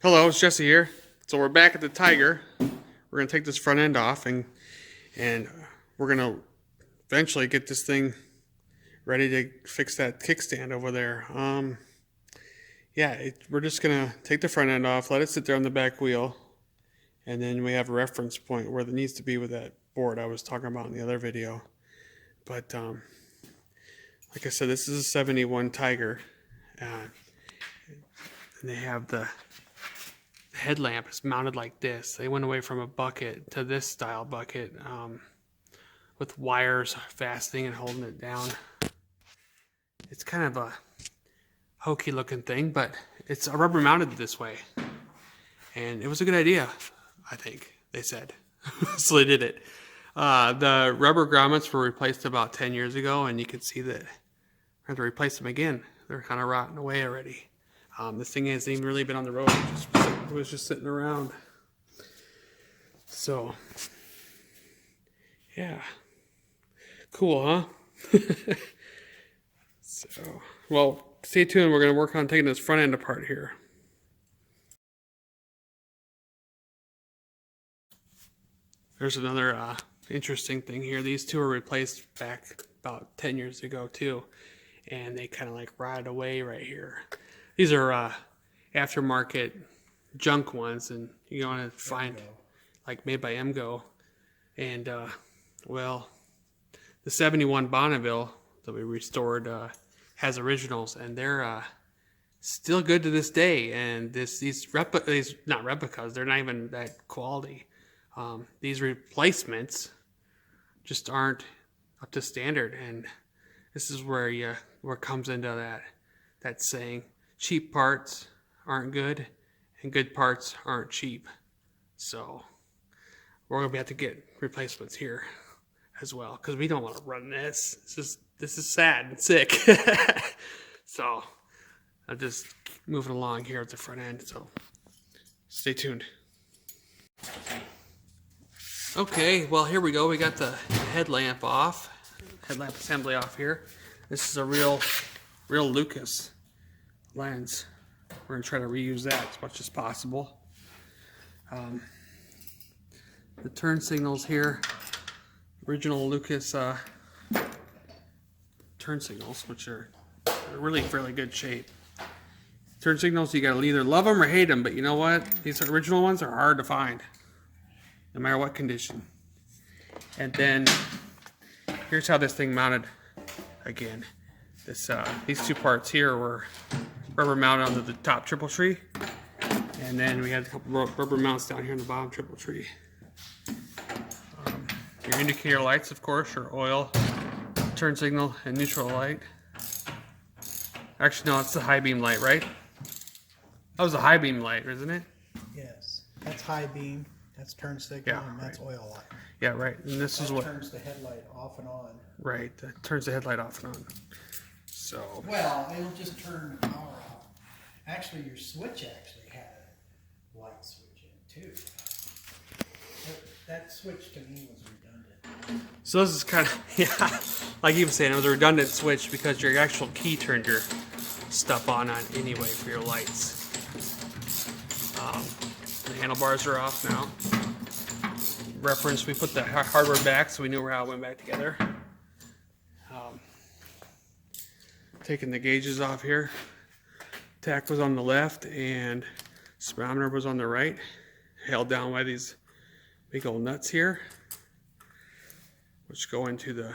Hello, it's Jesse here. So we're back at the Tiger. We're gonna take this front end off and we're gonna eventually get this thing ready to fix that kickstand over there. We're just gonna take the front end off, let it sit there on the back wheel, and then we have a reference point where it needs to be with that board I was talking about in the other video. But like I said, this is a 71 Tiger, and they have the headlamp is mounted like this. They went away from a bucket to this style bucket with wires fastening and holding it down. It's kind of a hokey looking thing, but it's a rubber mounted this way. And it was a good idea, I think, they said. So they did it. The rubber grommets were replaced about 10 years ago, and you can see that I have to replace them again. They're kind of rotting away already. This thing hasn't even really been on the road. It was just sitting around. So, yeah. Cool, huh? So, well, stay tuned. We're going to work on taking this front end apart here. There's another interesting thing here. These two were replaced back about 10 years ago, too. And they kind of like rotted away right here. These are aftermarket junk ones, and you want to find like made by Emgo. And well, the 71 Bonneville that we restored has originals, and they're still good to this day. And these not replicas, they're not even that quality. These replacements just aren't up to standard, and this is where it comes into that saying, cheap parts aren't good and good parts aren't cheap. So we're gonna have to get replacements here as well, because we don't want to run this. This is sad and sick. So I'll just moving along here at the front end, so stay tuned. Okay, well, here we go. We got the headlamp assembly off here. This is a real Lucas lens. We're going to try to reuse that as much as possible. The turn signals here, original Lucas turn signals, which are really fairly good shape. Turn signals, you got to either love them or hate them, but you know what? These original ones are hard to find, no matter what condition. And then here's how this thing mounted again. These two parts here were rubber mounted onto the top triple tree, and then we had a couple rubber mounts down here in the bottom triple tree. Your indicator lights, of course, your oil, turn signal, and neutral light. Actually, no, it's the high beam light, right? That was a high beam light, isn't it? Yes, that's high beam, that's turn signal, and that's oil light. Yeah, right. And this is what turns the headlight off and on. Right, that turns the headlight off and on. So. Well, it'll just turn the power off. Actually, your switch actually had a light switch in it too. That switch to me was redundant. So this is kind of, yeah, like you were saying, it was a redundant switch because your actual key turned your stuff on anyway for your lights. The handlebars are off now. Reference, we put the hardware back so we knew how it went back together. Taking the gauges off here. Tack was on the left and speedometer was on the right. Held down by these big old nuts here, which go into the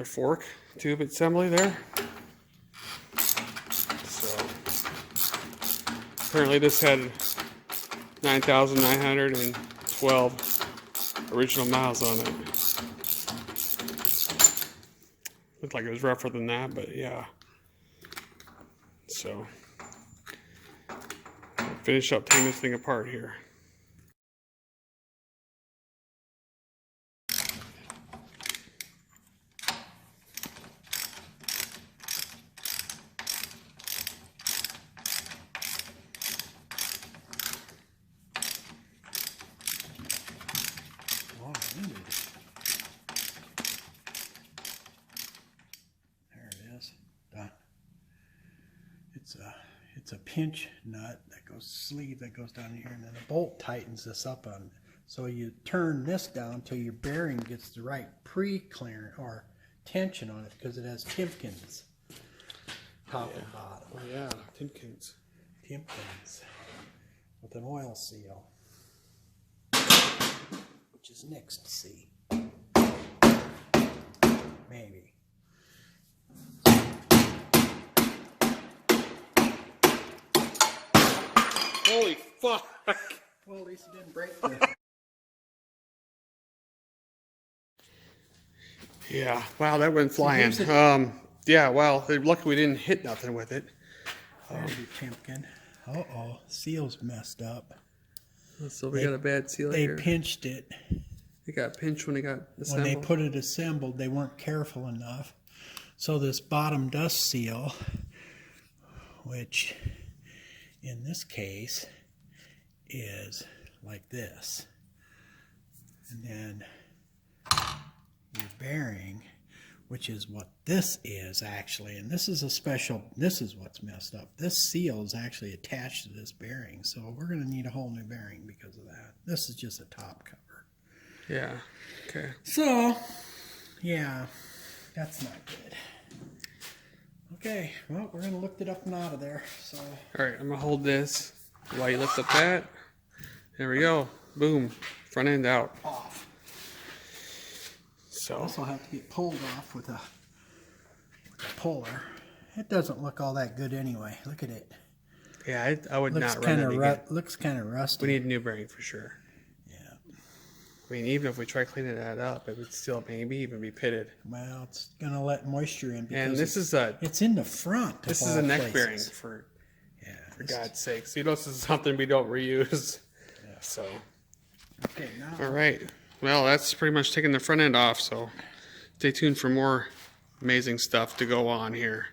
fork tube assembly there. So apparently this had 9,912 original miles on it. Looked like it was rougher than that, but yeah. So I'll finish up taking this thing apart here. There it is. Done. it's a pinch nut that goes, sleeve that goes down here, and then a bolt tightens this up on it. So you turn this down till your bearing gets the right pre-clearance or tension on it, because it has Timkins top and bottom. Oh yeah, Timkins. Timkins with an oil seal, which is next to see. Maybe. Holy fuck! Well, at least it didn't break the... Yeah, wow, that went flying. here's the- Yeah, well, they're lucky we didn't hit nothing with it. There's your Timken. Uh-oh, seal's messed up. So we got a bad seal They here. pinched it. It got pinched when it got assembled. When they put it assembled, they weren't careful enough. So this bottom dust seal, which in this case is like this. And then your bearing, which is what this is actually, and this is a special, this is what's messed up. This seal is actually attached to this bearing, so we're going to need a whole new bearing because of that. This is just a top cover. Yeah, okay. So, yeah, that's not good. Okay, well, we're going to lift it up and out of there. So, All right, I'm going to hold this while you lift up that. There we go. Boom. Front end out. off. So, This will have to get pulled off with a puller. It doesn't look all that good anyway. Look at it. yeah, I would Looks not run kind it of again. looks kind of rusty. We need a new bearing for sure. Yeah. I mean, even if we try cleaning that up, it would still maybe even be pitted. Well, it's going to let moisture in because And this is a it's in the front. this of is a all neck places. bearing for Yeah. God's sakes. You know, this is something we don't reuse. Yeah. So, Okay, now. all right. Well, that's pretty much taking the front end off. So, stay tuned for more amazing stuff to go on here.